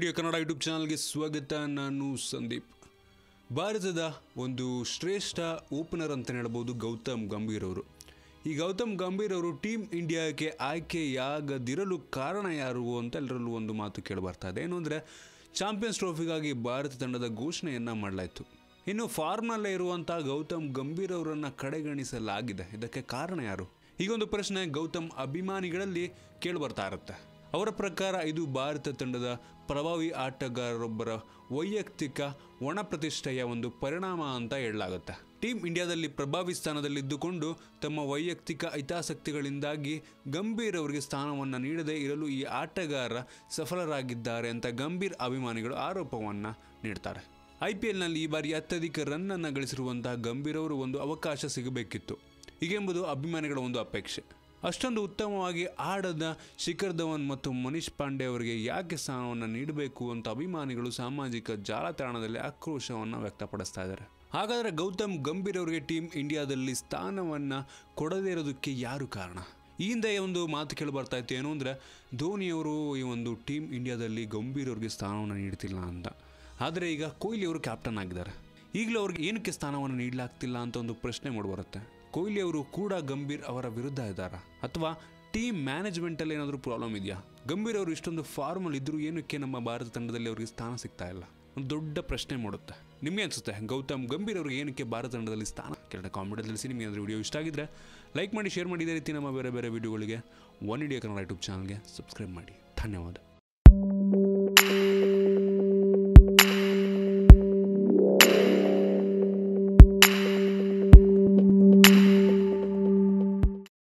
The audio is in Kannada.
ಇಂಡಿಯಾ ಕನ್ನಡ ಯೂಟ್ಯೂಬ್ ಚಾನಲ್ಗೆ ಸ್ವಾಗತ. ನಾನು ಸಂದೀಪ್. ಭಾರತದ ಒಂದು ಶ್ರೇಷ್ಠ ಓಪನರ್ ಅಂತ ಹೇಳ್ಬೋದು ಗೌತಮ್ ಗಂಭೀರ್ ಅವರು. ಈ ಗೌತಮ್ ಗಂಭೀರ್ ಅವರು ಟೀಮ್ ಇಂಡಿಯಾಕ್ಕೆ ಆಯ್ಕೆಯಾಗದಿರಲು ಕಾರಣ ಯಾರು ಅಂತ ಎಲ್ಲರಲ್ಲೂ ಒಂದು ಮಾತು ಕೇಳಿಬರ್ತಾ ಇದೆ. ಏನು ಅಂದರೆ, ಚಾಂಪಿಯನ್ಸ್ ಟ್ರೋಫಿಗಾಗಿ ಭಾರತ ತಂಡದ ಘೋಷಣೆಯನ್ನು ಮಾಡಲಾಯಿತು. ಇನ್ನು ಫಾರ್ಮ್ನಲ್ಲೇ ಇರುವಂಥ ಗೌತಮ್ ಗಂಭೀರ್ ಅವರನ್ನು ಕಡೆಗಣಿಸಲಾಗಿದೆ. ಇದಕ್ಕೆ ಕಾರಣ ಯಾರು? ಈಗೊಂದು ಪ್ರಶ್ನೆ ಗೌತಮ್ ಅಭಿಮಾನಿಗಳಲ್ಲಿ ಕೇಳಿಬರ್ತಾ ಇರುತ್ತೆ. ಅವರ ಪ್ರಕಾರ ಇದು ಭಾರತ ತಂಡದ ಪ್ರಭಾವಿ ಆಟಗಾರರೊಬ್ಬರ ವೈಯಕ್ತಿಕ ಒಣ ಪ್ರತಿಷ್ಠೆಯ ಒಂದು ಪರಿಣಾಮ ಅಂತ ಹೇಳಲಾಗುತ್ತೆ. ಟೀಮ್ ಇಂಡಿಯಾದಲ್ಲಿ ಪ್ರಭಾವಿ ಸ್ಥಾನದಲ್ಲಿದ್ದುಕೊಂಡು ತಮ್ಮ ವೈಯಕ್ತಿಕ ಹಿತಾಸಕ್ತಿಗಳಿಂದಾಗಿ ಗಂಭೀರ್ ಅವರಿಗೆ ಸ್ಥಾನವನ್ನು ನೀಡದೇ ಇರಲು ಈ ಆಟಗಾರ ಸಫಲರಾಗಿದ್ದಾರೆ ಅಂತ ಗಂಭೀರ್ ಅಭಿಮಾನಿಗಳು ಆರೋಪವನ್ನು ನೀಡ್ತಾರೆ. IPLನಲ್ಲಿ ಈ ಬಾರಿ ಅತ್ಯಧಿಕ ರನ್ನನ್ನು ಗಳಿಸಿರುವಂತಹ ಗಂಭೀರ್ ಅವರು ಒಂದು ಅವಕಾಶ ಸಿಗಬೇಕಿತ್ತು ಹೀಗೆಂಬುದು ಅಭಿಮಾನಿಗಳ ಒಂದು ಅಪೇಕ್ಷೆ. ಅಷ್ಟೊಂದು ಉತ್ತಮವಾಗಿ ಆಡದ ಶಿಖರ್ ಧವನ್ ಮತ್ತು ಮನೀಶ್ ಪಾಂಡೆ ಅವರಿಗೆ ಯಾಕೆ ಸ್ಥಾನವನ್ನು ನೀಡಬೇಕು ಅಂತ ಅಭಿಮಾನಿಗಳು ಸಾಮಾಜಿಕ ಜಾಲತಾಣದಲ್ಲಿ ಆಕ್ರೋಶವನ್ನು ವ್ಯಕ್ತಪಡಿಸ್ತಾ ಇದ್ದಾರೆ. ಹಾಗಾದರೆ ಗೌತಮ್ ಗಂಭೀರ್ ಅವರಿಗೆ ಟೀಮ್ ಇಂಡಿಯಾದಲ್ಲಿ ಸ್ಥಾನವನ್ನು ಕೊಡದೇ ಇರೋದಕ್ಕೆ ಯಾರು ಕಾರಣ? ಈ ಹಿಂದೆ ಒಂದು ಮಾತು ಕೇಳಿ ಬರ್ತಾ ಇತ್ತು. ಏನು ಅಂದರೆ, ಧೋನಿಯವರು ಈ ಒಂದು ಟೀಮ್ ಇಂಡಿಯಾದಲ್ಲಿ ಗಂಭೀರ್ ಅವರಿಗೆ ಸ್ಥಾನವನ್ನು ನೀಡ್ತಿಲ್ಲ ಅಂತ. ಆದರೆ ಈಗ ಕೊಹ್ಲಿ ಅವರು ಕ್ಯಾಪ್ಟನ್ ಆಗಿದ್ದಾರೆ. ಈಗಲೂ ಅವ್ರಿಗೆ ಏನಕ್ಕೆ ಸ್ಥಾನವನ್ನು ನೀಡಲಾಗ್ತಿಲ್ಲ ಅಂತ ಒಂದು ಪ್ರಶ್ನೆ ಮೂಡಿಬರುತ್ತೆ. ಕೊಹ್ಲಿ ಅವರು ಕೂಡ ಗಂಭೀರ್ ಅವರ ವಿರುದ್ಧ ಇದ್ದಾರಾ, ಅಥವಾ ಟೀಮ್ ಮ್ಯಾನೇಜ್ಮೆಂಟಲ್ಲಿ ಏನಾದರೂ ಪ್ರಾಬ್ಲಮ್ ಇದೆಯಾ? ಗಂಭೀರ್ ಅವರು ಇಷ್ಟೊಂದು ಫಾರ್ಮಲ್ ಇದ್ದರೂ ಏನಕ್ಕೆ ನಮ್ಮ ಭಾರತ ತಂಡದಲ್ಲಿ ಅವರಿಗೆ ಸ್ಥಾನ ಸಿಗ್ತಾ ಇಲ್ಲ? ಒಂದು ದೊಡ್ಡ ಪ್ರಶ್ನೆ ಮೂಡುತ್ತೆ. ನಿಮಗೆ ಅನಿಸುತ್ತೆ ಗೌತಮ್ ಗಂಭೀರ್ ಅವರಿಗೆ ಏನಕ್ಕೆ ಭಾರತ ತಂಡದಲ್ಲಿ ಸ್ಥಾನ? ಕೆಳಗಡೆ ಕಾಮೆಂಟಲ್ಲಿ ತಿಳಿಸಿ. ನಿಮಗೆ ಏನಾದರೂ ವಿಡಿಯೋ ಇಷ್ಟ ಆಗಿದ್ದರೆ ಲೈಕ್ ಮಾಡಿ, ಶೇರ್ ಮಾಡಿ. ಇದೇ ರೀತಿ ನಮ್ಮ ಬೇರೆ ಬೇರೆ ವಿಡಿಯೋಗಳಿಗೆ ಒನ್ ಇಂಡಿಯಾ ಕನ್ನಡ ಯೂಟ್ಯೂಬ್ ಚಾನಲ್ಗೆ ಸಬ್ಸ್ಕ್ರೈಬ್ ಮಾಡಿ. ಧನ್ಯವಾದ.